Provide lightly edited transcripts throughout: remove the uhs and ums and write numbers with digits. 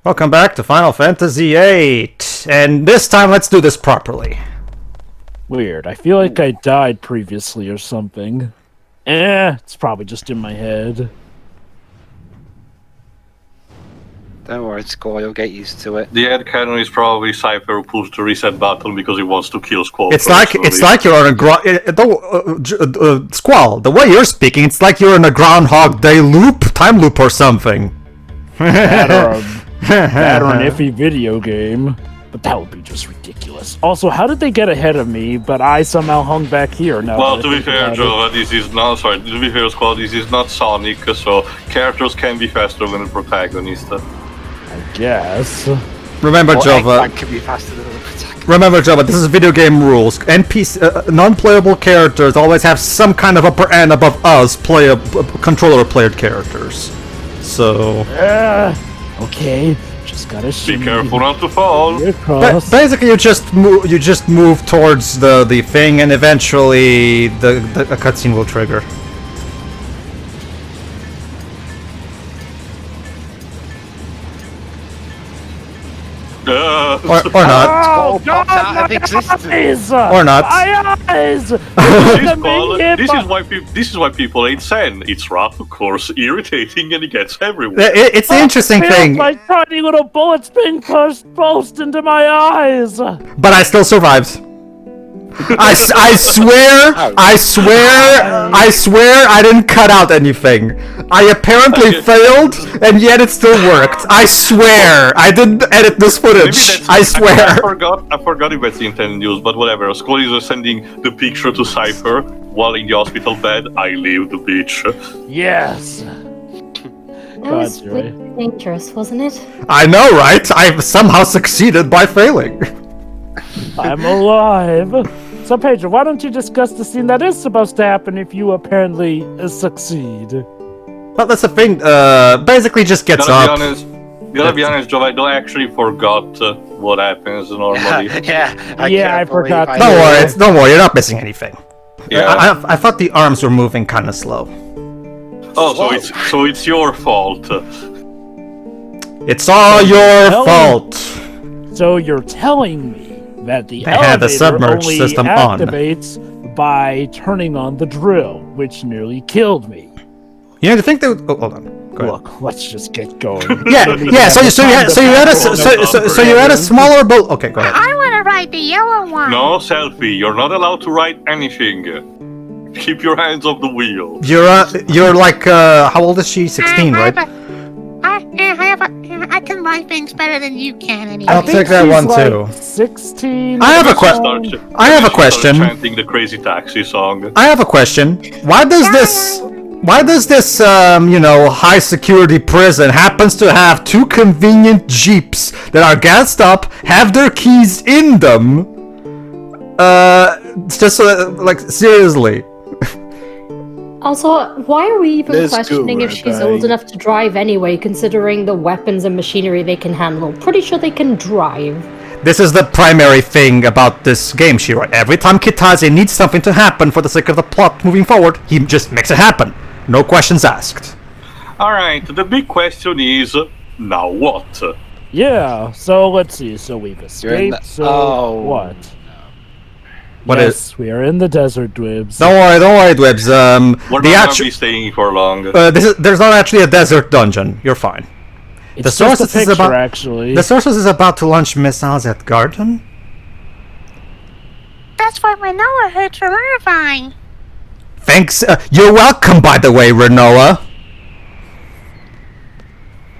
Welcome back to Final Fantasy VIII, and this time let's do this properly. Weird. I feel like I died previously or something. It's probably just in my head. Don't worry, Squall, you'll get used to it. The headcanon is probably Cypher who pushed the reset button because he wants to kill Squall. It's like you're on a Squall. The way you're speaking, it's like you're in a Groundhog Day time loop or something. That or an iffy video game. But that would be just ridiculous. Also, how did they get ahead of me, but I somehow hung back here? Now, well, to be fair, Joe, this is not... Sorry, to be fair, Squall, this is not Sonic, so characters can be faster than the protagonist. I guess. Remember, Jova. Can be faster than the protagonist. Remember, Jova, this is video game rules. NPC, non-playable characters always have some kind of upper end above us, controller-played characters. So... okay. Just gotta shoot. Be careful not to fall. Basically, you just move towards the thing, and eventually the cutscene will trigger. Or not. Oh God! My eyes! Or not. My eyes! This is why people ain't Zen. It's rough, of course, irritating, and it gets everywhere. It's the interesting thing. Like tiny little bullets being pushed into my eyes. But I still survived. I swear I didn't cut out anything. I apparently failed, and yet it still worked. I swear I didn't edit this footage. I swear. I forgot if that's the intended use, but whatever. Squall is sending the picture to Cypher while in the hospital bed. I lived the bitch. Yes. That was really dangerous, wasn't it? I know, right? I've somehow succeeded by failing. I'm alive. So, Pedro, why don't you discuss the scene that is supposed to happen if you apparently succeed? Well, that's the thing. Basically, just gets up. Gotta be honest, Joe, I actually forgot what happens normally. I forgot. Don't worry, you're not missing anything. Yeah. I thought the arms were moving kind of slow. Oh, so it's your fault. It's all your fault. So you're telling me that the had the submerged only system activates by turning on the drill, which nearly killed me. You know, to think that. Oh, hold on. Go ahead. Look, let's just get going. Yeah. So you had a smaller boat. Okay, go ahead. I want to ride the yellow one. No, Selphie, you're not allowed to ride anything. Keep your hands off the wheel. You're like how old is she? 16, right? I can ride things better than you can anyway. I'll take that one too. 16. I have a question. Chanting the Crazy Taxi song. I have a question. Why does this high security prison happens to have two convenient jeeps that are gassed up, have their keys in them? Just like seriously. Also, why are we even questioning if she's old enough to drive anyway, considering the weapons and machinery they can handle? Pretty sure they can drive. This is the primary thing about this game, Shira. Every time Kitase needs something to happen for the sake of the plot moving forward, he just makes it happen. No questions asked. Alright, the big question is, now what? Yeah, so let's see. So we've escaped, what? We are in the desert, Dwibs. Don't worry, Dwibs. We're not gonna be staying for long. There's not actually a desert dungeon. You're fine. It's the sources is about actually. The sources is about to launch missiles at Garden. That's what Rinoa heard from Irvine. Thanks. You're welcome, by the way, Rinoa.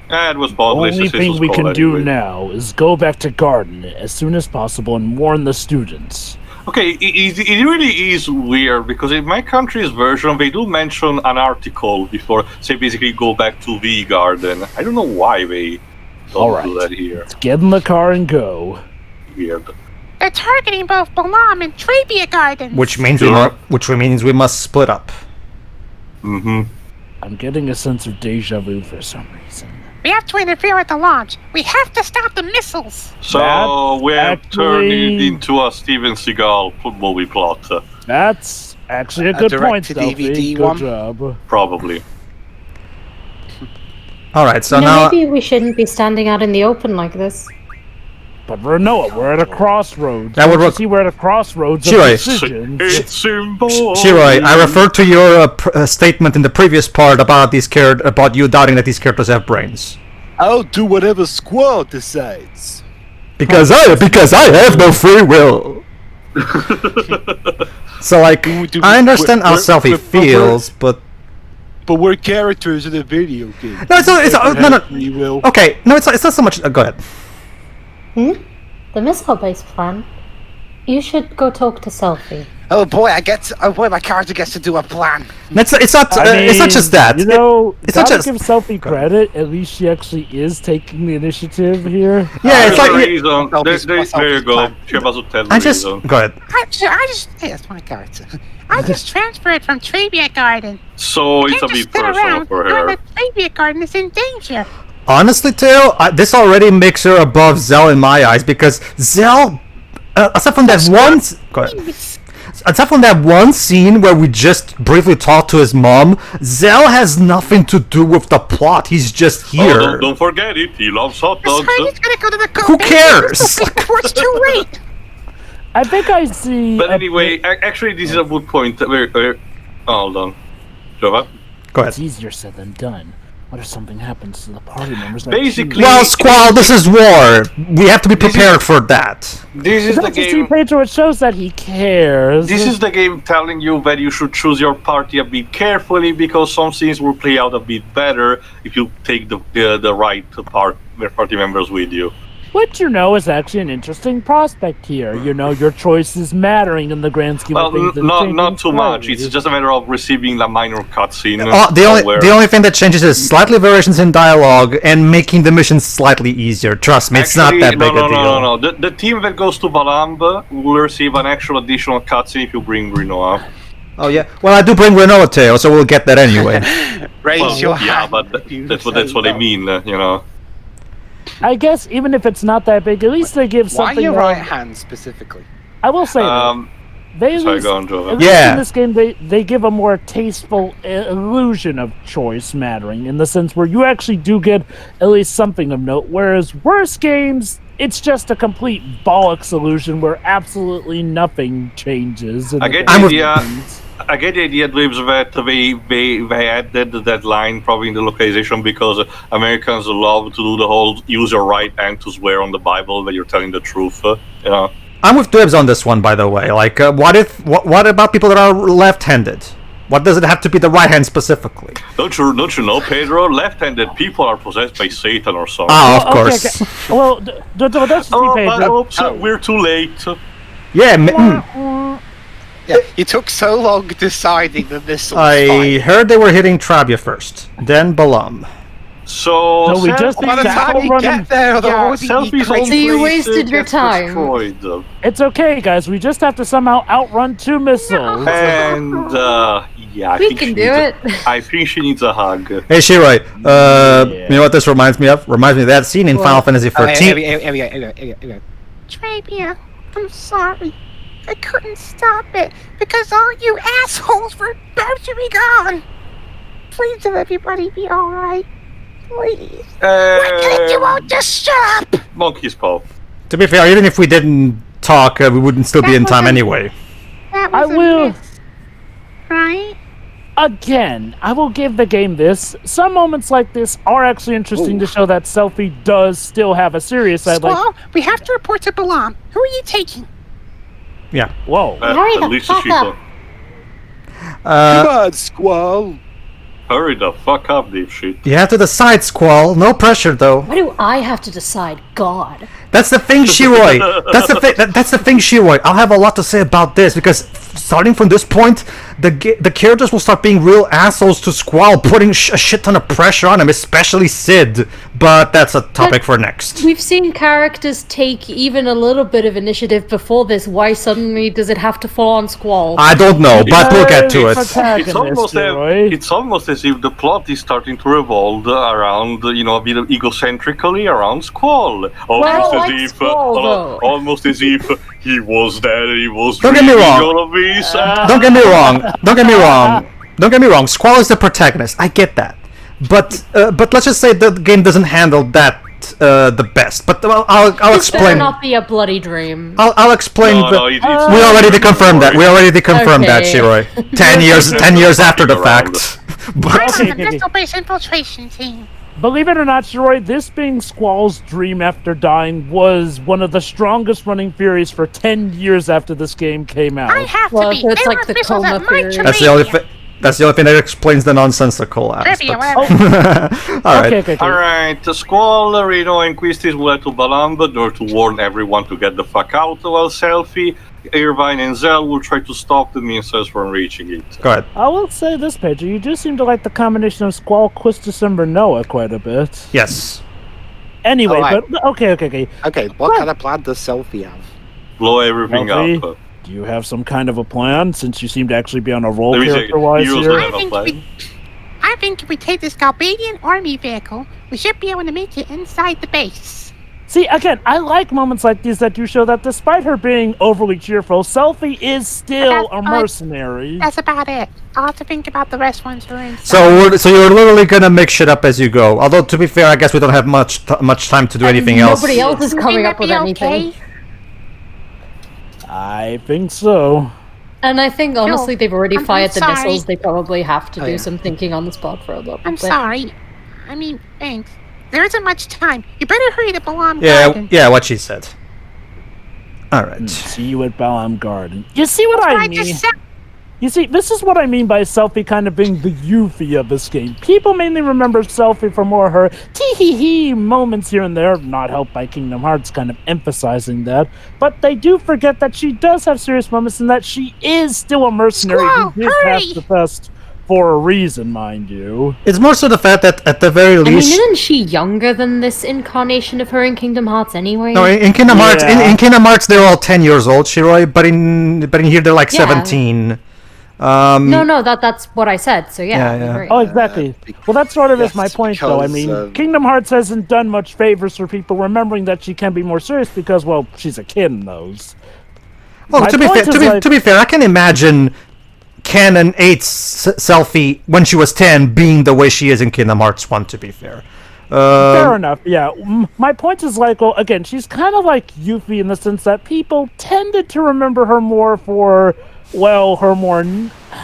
It was the only thing we can do now is go back to Garden as soon as possible and warn the students. Okay, it really is weird, because in my country's version, they do mention an article before, say, basically go back to the Garden. I don't know why they don't do that here. Let's get in the car and go. Weird. They're targeting both Balamb and Trabia gardens. Which means we must split up. Mm-hmm. I'm getting a sense of deja vu for some reason. We have to interfere at the launch. We have to stop the missiles. So we have turned it into a Steven Seagal movie plot. That's actually a good point, Selphie. DVD Good job. Probably. Alright, so now... maybe we shouldn't be standing out in the open like this. But Rinoa, we're at a crossroads. That would Don't you work- see, we're at a crossroads of Shiroi. decisions. It's symbolic. Shiroi, I referred to your statement in the previous part about about you doubting that these characters have brains. I'll do whatever Squall decides. Because I have no free will. So like, I understand how Selphie feels, but we're characters in a video game. no, no. Free will. Okay, no, it's not so much. Go ahead. The missile-based plan? You should go talk to Selphie. Oh boy, my character gets to do a plan. It's not just that. You know, it's not gotta just. give Selphie credit. At least she actually is taking the initiative here. Yeah, it's like. There you go. She has to tell the I just reason. go ahead. Hey, that's my character. I just transferred from Trabia Garden. So it's a Can't just bit sit personal around for when her. the Trabia Garden is in danger. Honestly, Teo, this already makes her above Zell in my eyes because Zell, aside from that one scene where we just briefly talked to his mom, Zell has nothing to do with the plot. He's just here. Oh, don't forget it. He loves hot dogs. He's gonna go to the Who cares? Before it's too late. I think I see. But anyway, actually, this is a good point. Hold on. Jova? Go ahead. It's easier said than done. What if something happens to the party members? Basically- Well, Squall, this is war. We have to be prepared for that. This is the Don't you see, game. Pedro? It shows that he cares. This is the game telling you that you should choose your party a bit carefully because some things will play out a bit better if you take the right party members with you. Which, is actually an interesting prospect here. Your choices mattering in the grand scheme Well, of things. and not changing too much. stories. It's just a matter of receiving a minor cutscene. The only thing that changes is slightly variations in dialogue and making the mission slightly easier. Trust me, it's not that big a deal. No. The team that goes to Balamb will receive an actual additional cutscene if you bring Rinoa. Oh yeah. Well, I do bring Rinoa, Teo, so we'll get that anyway. Raise your Yeah, hand. but that's what I mean. I guess even if it's not that big, at least they give Why something. your right hand specifically? I will say they at Sorry, least, go on, Jova. at least Yeah. in this game they give a more tasteful illusion of choice mattering in the sense where you actually do get at least something of note. Whereas worse games, it's just a complete bollocks illusion where absolutely nothing changes. I get the idea, Dweebs, that they added that line probably in the localization because Americans love to do the whole use your right hand to swear on the Bible that you're telling the truth. I'm with Dibs on this one, by the way. Like, what about people that are left-handed? What does it have to be the right hand specifically? Don't you know, Pedro? Left-handed people are possessed by Satan or something. Ah, of course. Okay. Well, don't see Pedro. We're too late. Yeah, Yeah, you took so long deciding the missile. I heard they were hitting Trabia first, then Balamb. So we just By the time you running. get there, the Selphie's already own So you place wasted your gets time. destroyed. It's okay, guys. We just have to somehow outrun 2 missiles. And yeah, We can do it. I think she needs a hug. Hey, Shiroi, you know what this reminds me of? Reminds me of that scene in Final Fantasy XIV. Here we go. Trabia, I'm sorry. I couldn't stop it because all you assholes were about to be gone. Please let everybody be alright. Please. Why can't you all just shut up? Monkey's paw. To be fair, even if we didn't talk, we wouldn't still be in time anyway. That I was a will. miss, right? Again, I will give the game this. Some moments like this are actually interesting to show that Selphie does still have a serious side. Like, Squall, we have to report to Balamb. Who are you taking? Yeah. whoa. Hurry the At least fuck she up. Come on, Squall. Hurry the fuck up, dipshit. You have to decide, Squall. No pressure, though. Why do I have to decide? God. That's the thing, Shiroi. That's the thing. That's the thing, Shiroi. I'll have a lot to say about this because starting from this point, the characters will start being real assholes to Squall, putting a shit ton of pressure on him, especially Sid. But that's a topic for next. We've seen characters take even a little bit of initiative before this. Why suddenly does it have to fall on Squall? I don't know, but we'll get to it. It's almost as if the plot is starting to revolve around, a bit of egocentrically around Squall. Almost as if he was there and he was Don't get me wrong. all of this. Don't get me wrong. Don't get me wrong. Don't get me wrong. Squall is the protagonist. I get that. But let's just say the game doesn't handle that the best. But I'll This better explain. not be a bloody dream. I'll explain. It's We already confirmed that. We already confirmed that, Okay. Shiroi. 10 years after the Around. fact. I'm But on the missile-based infiltration team. Believe it or not, Shiroi, this being Squall's dream after dying was one of the strongest running theories for 10 years after this game came out. I have Well, to be. so it's There like were the missiles coma at my theory. Trabia. that's the only thing that explains the nonsensical aspect. Trivia, whatever. All right. Okay. Alright, Squall, Rinoa and Quistis will head to Balamb or to warn everyone to get the fuck out, while Selphie, Irvine and Zell will try to stop the missiles from reaching it. Go ahead. I will say this, Pedro, you do seem to like the combination of Squall, Quistis, and Rinoa quite a bit. Yes. Anyway, Alright. but okay. Okay, what kind of plan does Selphie have? Blow everything Selphie? up. Do you have some kind of a plan, since you seem to actually be on a roll Let me check. character-wise You also here? have a plan. I think if we take this Galbadian army vehicle, we should be able to make it inside the base. See, again, I like moments like these that do show that despite her being overly cheerful, Selphie is still a mercenary. That's about it. I'll have to think about the rest once we're inside. So you're literally gonna make shit up as you go. Although to be fair, I guess we don't have much time to do anything else. Nobody else is You coming think up with that'd be anything. okay? I think so. And I think, honestly, they've already I'm fired the sorry. missiles. They probably have to Oh, do yeah. some thinking on the spot for a little I'm bit. sorry. I mean, thanks. There isn't much time. You better hurry to Balamb Yeah, Garden. yeah, what she said. All right. See you at Balamb Garden. You see what That's I what I mean? just said. You see, this is what I mean by Selphie kind of being the Yuffie of this game. People mainly remember Selphie for more her tee-hee-hee moments here and there, not helped by Kingdom Hearts kind of emphasizing that. But they do forget that she does have serious moments and that she is still a mercenary Squall, who did pass hurry! the test for a reason, mind you. It's more so the fact that at the very I mean, least. isn't she younger than this incarnation of her in Kingdom Hearts anyway? No, in Kingdom Hearts, Yeah. in Kingdom Hearts, they're all 10 years old, Shiroi. But in here, they're like Yeah. 17. No, that's what I said. So yeah, Yeah, I yeah. agree. Oh, exactly. Well, that sort of is yes, my point, though. I because, mean, Kingdom Hearts hasn't done much favors for people remembering that she can be more serious because, well, she's a kid in those. Well, My to be point fair, is, like- to be fair, I can imagine Canon 8's Selphie when she was 10 being the way she is in Kingdom Hearts 1. To be fair. Fair enough, yeah. My point is like, well, again, she's kind of like Yuffie in the sense that people tended to remember her more for, well, her more,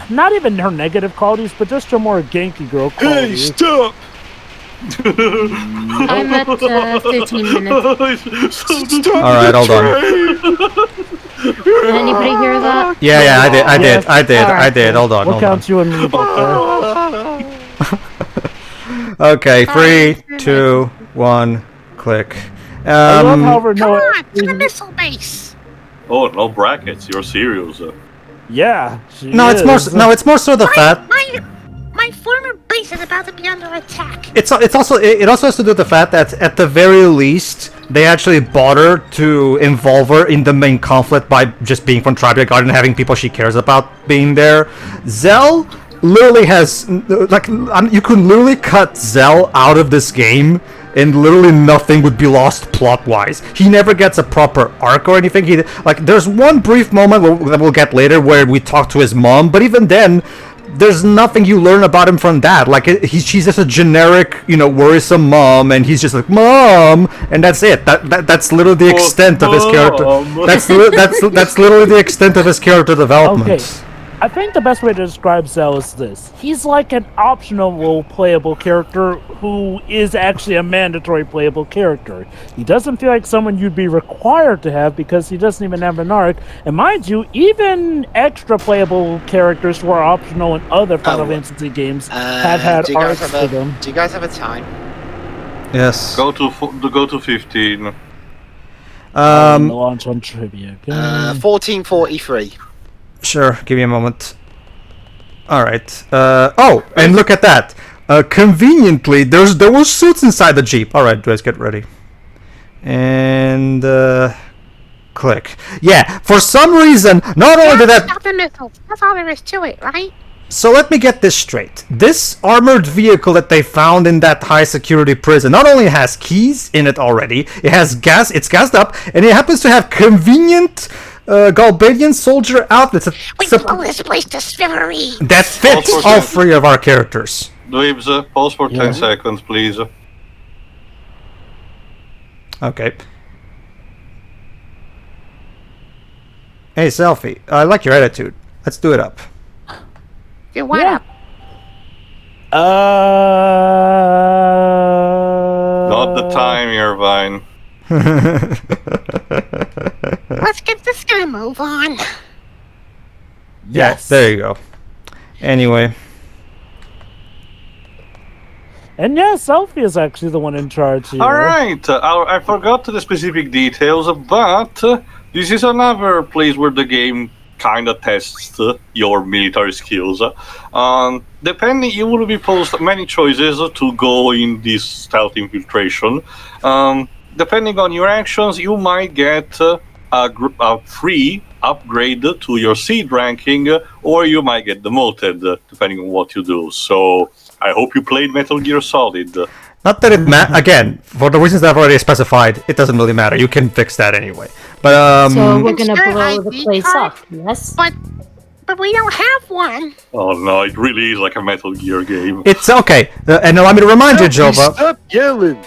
not even her negative qualities, but just her more Genki girl Hey, qualities. stop! I'm at 13 minutes. Stop All right, the hold on. train! Did anybody hear that? Yeah, I did. Yes. I did. Hold on, What hold on. counts you and me both there? Okay, 3, 2, 1, click. I love how Come Rinoa on, to the is- missile base. Oh, no brackets, you're serious. Yeah, she No, it's is. more so the fact. My former base is about to be under attack. It also has to do with the fact that at the very least they actually bother to involve her in the main conflict by just being from Trabia Garden and having people she cares about being there. Zell literally has you could literally cut Zell out of this game and literally nothing would be lost plot-wise. He never gets a proper arc or anything. There's one brief moment that we'll get later where we talk to his mom, but even then, there's nothing you learn about him from that. She's just a generic, worrisome mom, and he's just like, Mom, and that's it. That's literally the extent of his character. Mom. That's literally the extent of his character development. Okay. I think the best way to describe Zell is this. He's like an optional playable character who is actually a mandatory playable character. He doesn't feel like someone you'd be required to have because he doesn't even have an arc. And mind you, even extra playable characters who are optional in other Final Fantasy games have had do you guys arcs have to them. Do you guys have a time? Yes. Go to 15. Launch on trivia. 1443. Sure, give me a moment. Alright. And look at that. Conveniently, there were suits inside the Jeep. Alright, guys, get ready. And, click. Yeah, for some reason, not only did that... Stop the missiles. That's all there is to it, right? So let me get this straight. This armored vehicle that they found in that high security prison not only has keys in it already, it has gas, it's gassed up, and it happens to have convenient Galbadian soldier outfits We blow this place to smithereens. that fits all three of our characters. Dweebs, pause for 10 Yeah. seconds, please. Okay. Hey, Selphie, I like your attitude. Let's do it up. Do what Yeah. up? Not the time, Irvine. Let's get this gonna move on. Yes. There you go. Anyway. And yeah, Selphie is actually the one in charge here. Alright, I forgot the specific details, but this is another place where the game kind of tests your military skills. Depending, you will be posed many choices to go in this stealth infiltration. Depending on your actions, you might get a free upgrade to your seed ranking, or you might get demoted, depending on what you do. So, I hope you played Metal Gear Solid. Not that it again, for the reasons that I've already specified, it doesn't really matter. You can fix that anyway. But So we're gonna Sure, blow the ID place card? up, yes? But we don't have one. Oh no, it really is like a Metal Gear game. it's okay. And allow me to remind you, Jova. Stop yelling!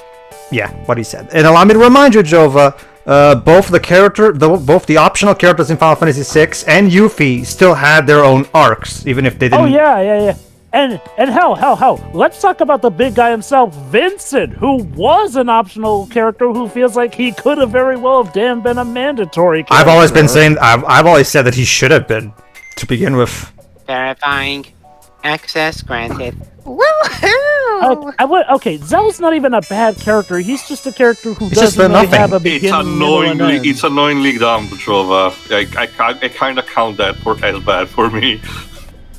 Yeah, what he said. And allow me to remind you, Jova. Both the optional characters in Final Fantasy VI and Yuffie still had their own arcs, even if they didn't. Oh yeah. And hell, let's talk about the big guy himself, Vincent, who was an optional character who feels like he could have very well have damn been a mandatory character. I've always been saying, I've always said that he should have been, to begin with. Verifying. Access granted. Woohoo! Okay, Zell's not even a bad character. He's just a character who He's just doesn't really nothing. have a It's beginning, middle, and end. annoyingly dumb, Jova. I kind of count that as bad for me.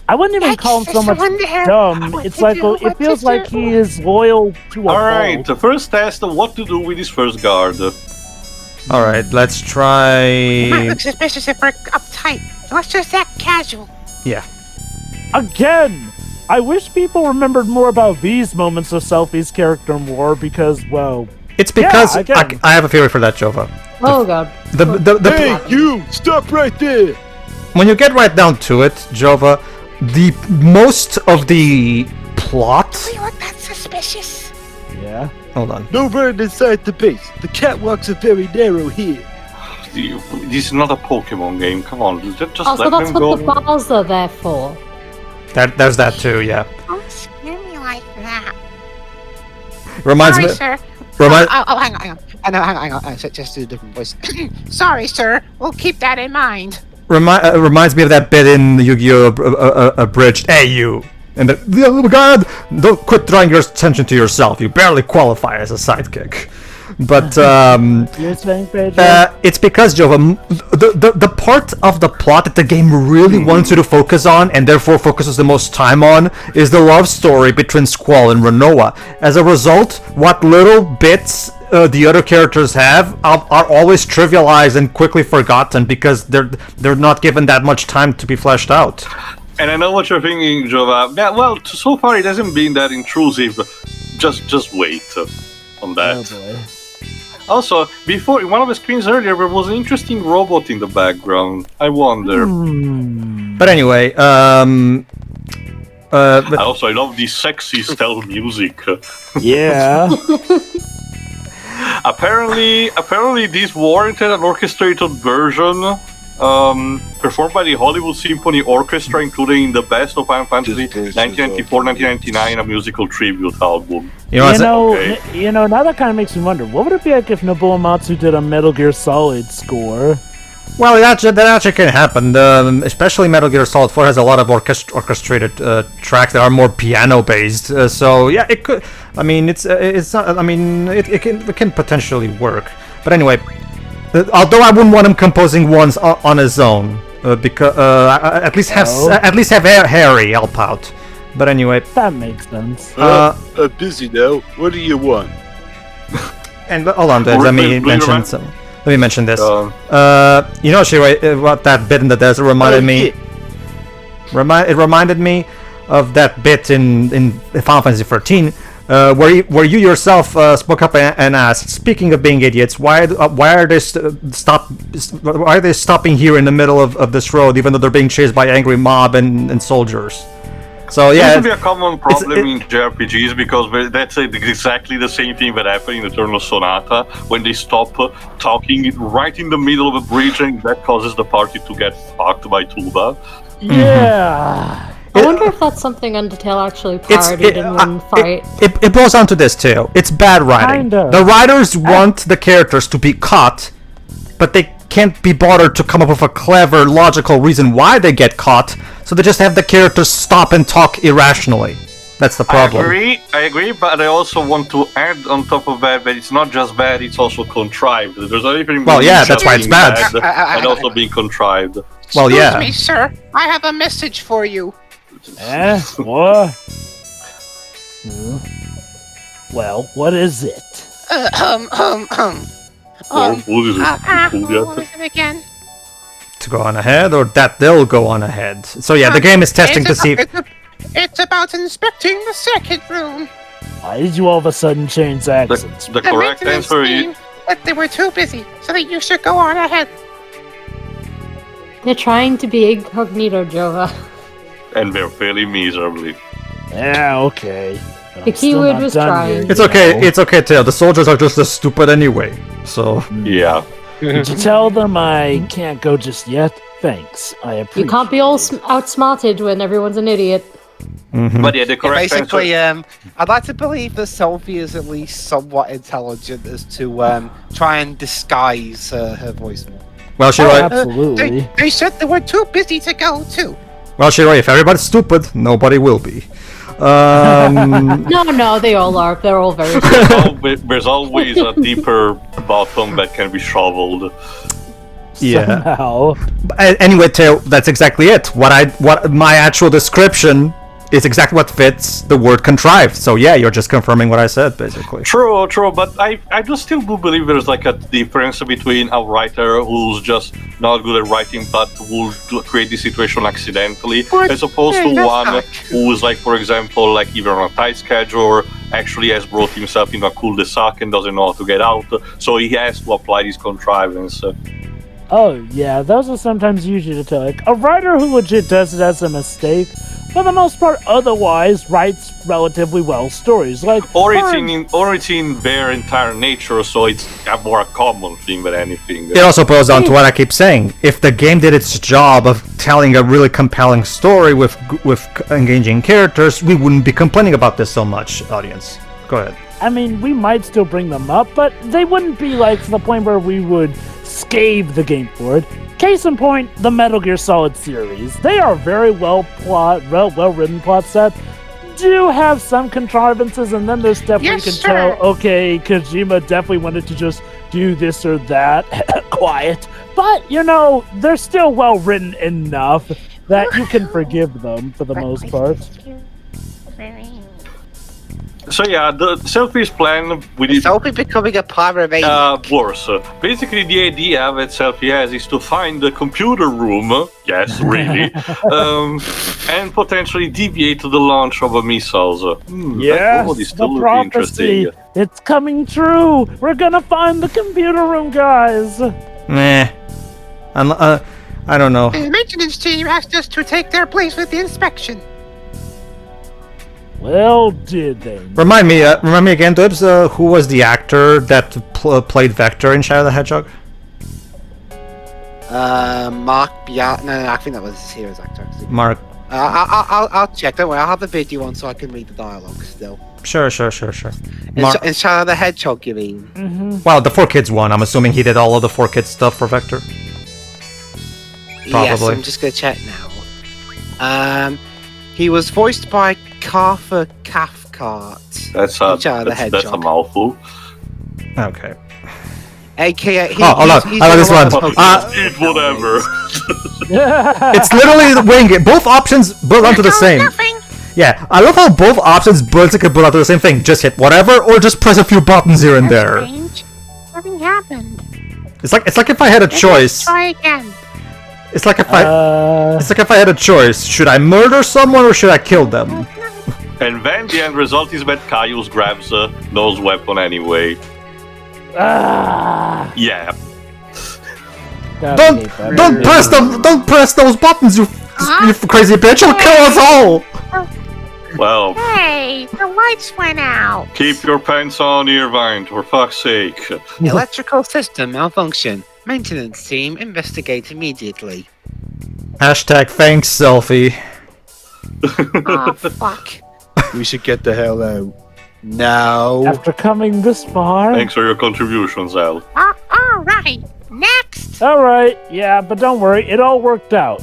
I wouldn't even call him so much dumb. What It's to like do, it what feels to like do. he is loyal to a Alright, fault. the first test of what to do with his first guard. Alright, let's Might try. look suspicious if we're uptight. So let's just act casual. Yeah. Again, I wish people remembered more about these moments of Selphie's character more because, well, It's because again. I have a theory for that, Jova. Oh god. Hey, you! Stop right there! When you get right down to it, Jova, the most of the plot. We look that suspicious. yeah. Hold on. Nowhere inside the base. The catwalks are very narrow here. This is not a Pokemon game. Come on, just Oh, so let that's them go. what the bars are there for. There's that too. Yeah. Don't scare me like that. Reminds Sorry, me. sir. Remind. Hang on. Hang on. Just do a different voice. Sorry, sir. We'll keep that in mind. Reminds me of that bit in Yu-Gi-Oh! Abridged. Hey, you! And oh my god! Don't quit drawing your attention to yourself. You barely qualify as a sidekick. But You're saying, Pedro? it's because Jova, the part of the plot that the game really wants you to focus on, and therefore focuses the most time on, is the love story between Squall and Rinoa. As a result, what little bits the other characters have are always trivialized and quickly forgotten because they're not given that much time to be fleshed out. And I know what you're thinking, Jova. Yeah, well, so far it hasn't been that intrusive. Just wait on that. Oh boy. Also, before in one of the screens earlier, there was an interesting robot in the background. I wonder. But anyway, And also, I love the sexy stealth music. Yeah. Apparently, this warranted an orchestrated version performed by the Hollywood Symphony Orchestra, including the best of Final Fantasy 1994-1999, a musical tribute album. You know, now that kind of makes me wonder, what would it be like if Nobuo Uematsu did a Metal Gear Solid score? well, that actually can happen. Especially Metal Gear Solid 4 has a lot of orchestrated tracks that are more piano-based. So yeah, it could. I mean, it's not. I mean, it can potentially work. But anyway, although I wouldn't want him composing ones on his own, because at least have Harry help out. But anyway, That makes sense. I'm busy now. What do you want? and hold on, let me mention some. Let me mention this. You know, Shiroi, what that bit in the desert reminded me. It reminded me of that bit in Final Fantasy 13, where you yourself spoke up and asked, speaking of being idiots, why are they stopping here in the middle of this road, even though they're being chased by angry mob and soldiers? So yeah, It seems to be a common problem in JRPGs because that's exactly the same thing that happened in Eternal Sonata when they stop talking right in the middle of a bridge, and that causes the party to get fucked by Tuba. Yeah. I wonder if that's something Undertale actually parodied in one fight. It boils down to this too. It's bad writing. Kinda. The writers want the characters to be caught, but they can't be bothered to come up with a clever, logical reason why they get caught, so they just have the characters stop and talk irrationally. That's the problem. I agree, but I also want to add on top of that it's not just bad, it's also contrived. There's a difference between that's why it's bad. and also being contrived. Well, yeah. Excuse me, sir. I have a message for you. What? Well, what is it? What is What was it again? To go on ahead, or that they'll go on ahead. So yeah, the game is testing to see. It's about inspecting the circuit room. Why did you all of a sudden change accents? The correct maintenance answer team is... said they were too busy, so that you should go on ahead. They're trying to be incognito, Jova. And they're failing miserably. Yeah, okay. But The I'm still keyword not was done trying. yet, It's you okay. know? It's okay, Tail. The soldiers are just as stupid anyway. So Yeah. Did you tell them I can't go just yet? Thanks. I appreciate You can't be all outsmarted when everyone's an idiot. But yeah, the correct Basically, answer... I'd like to believe that Selphie is at least somewhat intelligent as to try and disguise her voice more. well, Oh, Shiroi. absolutely. They said they were too busy to go, too. Well, Shiroi. If everybody's stupid, nobody will be. No, they all are. They're all very There's always a deeper bottom that can be shoveled. Yeah. Somehow. Anyway, Tail, that's exactly it. What my actual description is exactly what fits the word contrived. So yeah, you're just confirming what I said, basically. True, but I still do believe there's like a difference between a writer who's just not good at writing but will create the situation accidentally, as opposed to that's one not true. who's like, for example, like either on a tight schedule or actually has brought himself into a cul-de-sac and doesn't know how to get out, so he has to apply this contrivance. Oh, yeah, those are sometimes easy to tell. Like, a writer who legit does it as a mistake, for the most part, otherwise writes relatively well stories. Like, Or it's in their entire nature, so it's a more common thing than anything. It also boils down to what I keep saying. If the game did its job of telling a really compelling story with engaging characters, we wouldn't be complaining about this so much, audience. Go ahead. I mean, we might still bring them up, but they wouldn't be like to the point where we would scathe the game for it. Case in point, the Metal Gear Solid series. They are very well-written plots that do have some contrivances, and then there's stuff where you can tell, okay, Kojima definitely wanted to just do this or that, quiet. But, you know, they're still well-written enough that you can forgive them for the most part. So yeah, the Selphie's plan with it, Selphie becoming a pirate. worse. Basically, the idea that Selphie has is to find the computer room, yes, really, and potentially deviate to the launch of a missiles. Yes, that is the still prophecy. interesting. It's coming true. We're gonna find the computer room, guys. Meh. I don't know. The maintenance team asked us to take their place with the inspection. Well, did they? Remind me again, Dibs, who was the actor that played Vector in Shadow the Hedgehog? Mark Biat. No, I think that was his hero's actor. Actually. Mark. I'll check. Don't worry, I'll have the video on so I can read the dialogue still. Sure. In Shadow the Hedgehog, you mean? Well, the 4Kids one. I'm assuming he did all of the 4Kids stuff for Vector. Yes, Probably. I'm just gonna check now. He was voiced by Carver Cathcart. That's a mouthful. Okay. AKA. Hold on. I like this one. Whatever. It's literally the wing. Both options boil down to the same. Nothing. Yeah, I love how both options boil down to the same thing. Just hit whatever, or just press a few buttons here and That's there. strange. Nothing happened. It's like if I had a choice. Try again. It's like if I had a choice. Should I murder someone or should I kill them? And then the end result is that Caius grabs those weapon anyway. Yeah. Don't press them! Don't press those buttons, you crazy bitch! You'll kill us all! Well, Hey, the lights went out. keep your pants on, Irvine, for fuck's sake. Electrical system malfunction. Maintenance team investigate immediately. Hashtag thanks, Selphie. Oh, fuck. We should get the hell out. Now. After coming this far. Thanks for your contribution, Zell. All right. Next. All right, yeah, but don't worry, it all worked out.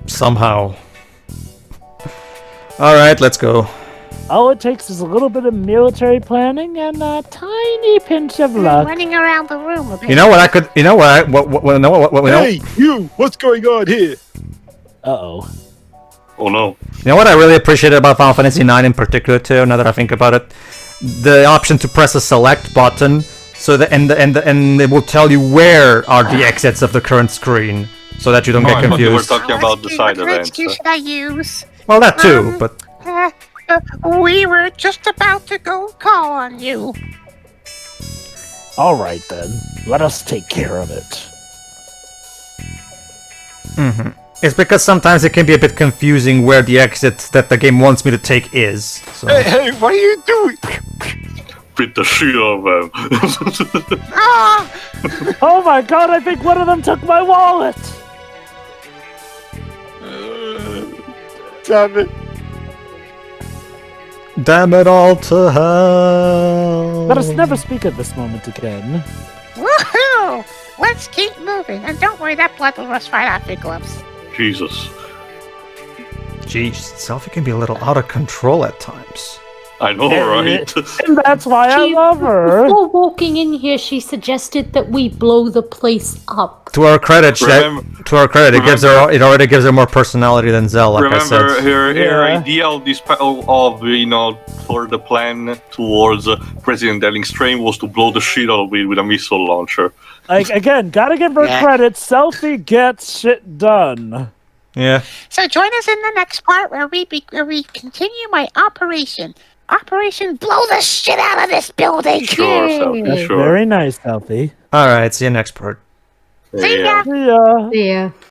Somehow. Alright, let's go. All it takes is a little bit of military planning and a tiny pinch of luck. Running around the room a bit. You know what I could... You know what? Hey, you! What's going on here? Uh-oh. Oh no. You know what I really appreciated about Final Fantasy IX in particular too, now that I think about it? The option to press a select button, so that and it will tell you where are the exits of the current screen, so that you don't get I thought you were confused. talking about the side What events. excuse should I use? Well, that too, but... We were just about to go call on you. All right, then. Let us take care of it. It's because sometimes it can be a bit confusing where the exit that the game wants me to take is. So. Hey, what are you doing? Beat the shit out of them. Ah! Oh my god, I think one of them took my wallet! Damn it. Damn it all to hell. Let us never speak of this moment again. Woohoo! Let's keep moving, and don't worry, that blood will rush right off your gloves. Jesus. Jeez, Selphie can be a little out of control at times. I know, right? And that's why I love her. Before walking in here, she suggested that we blow the place up. To her credit, it already gives her more personality than Zell, like I Remember, said. her idea of this for the plan towards President Delling's train was to blow the shit out of it with a missile launcher. Like, again, gotta give her credit. Selphie gets shit done. Yeah. So join us in the next part where we continue my operation. Operation Blow the Shit Out of This Building. Sure, Yay. Selphie, sure. Very nice, Selphie. Alright, see you next part. See ya. See ya. Yeah.